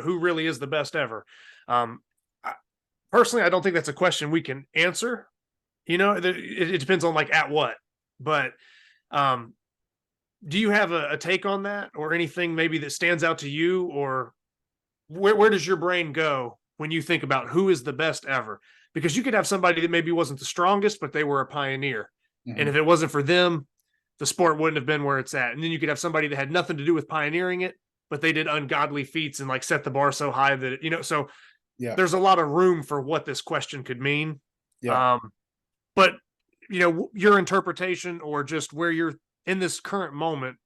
who really is the best ever. Um, Personally, I don't think that's a question we can answer. It depends on like at what, but um, do you have a take on that or anything maybe that stands out to you, or where does your brain go when you think about who is the best ever? Because you could have somebody that maybe wasn't the strongest, but they were a pioneer. And if it wasn't for them, the sport wouldn't have been where it's at. And then you could have somebody that had nothing to do with pioneering it, but they did ungodly feats and like set the bar so high that, so Yeah. there's a lot of room for what this question could mean. Yeah. But, your interpretation or just where you're in this current moment,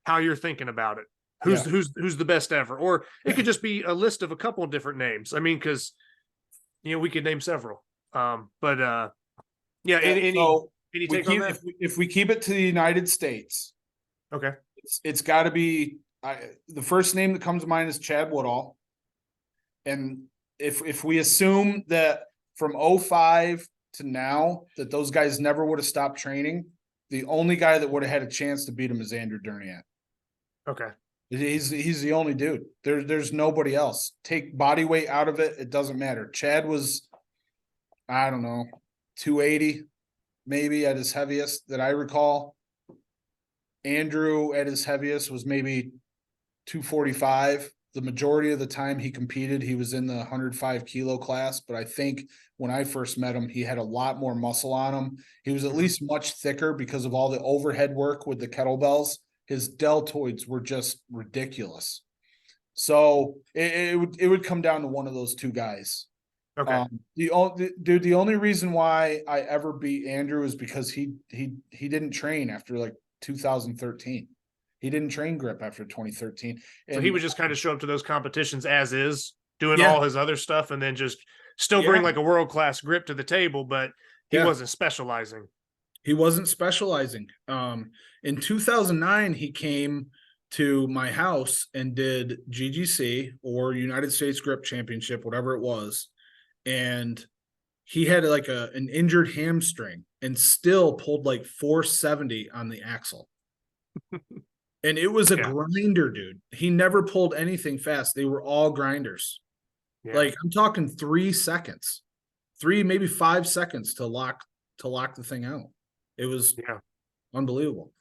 how you're thinking about it. Who's the best ever? Or it could just be a list of a couple of different names. I mean, because we could name several. But any take on that? If we keep it to the United States, Okay. It's got to be the first name that comes to mind is Chad Woodall. And if we assume that from 2005 to now that those guys never would have stopped training, the only guy that would have had a chance to beat him is Andrew Durniat. Okay. He's the only dude. There's nobody else. Take body weight out of it, it doesn't matter. Chad was, I don't know, 280 maybe at his heaviest that I recall. Andrew at his heaviest was maybe 245. The majority of the time he competed, he was in the 105 kilo class. But I think when I first met him, he had a lot more muscle on him. He was at least much thicker because of all the overhead work with the kettlebells. His deltoids were just ridiculous. So it would come down to one of those two guys. Okay. The only reason why I ever beat Andrew is because he didn't train after like 2013. He didn't train grip after 2013. So he would just kind of show up to those competitions as is, doing all his other stuff, and then just still bring like a world-class grip to the table, but he wasn't specializing. He wasn't specializing. In 2009, he came to my house and did GGC or United States Grip Championship, whatever it was. And he had like an injured hamstring and still pulled like 470 on the axle. And it was a grinder, dude. He never pulled anything fast. They were all grinders. Yeah. Like I'm talking 3 seconds, 3, maybe 5 seconds to lock the thing out. It was unbelievable.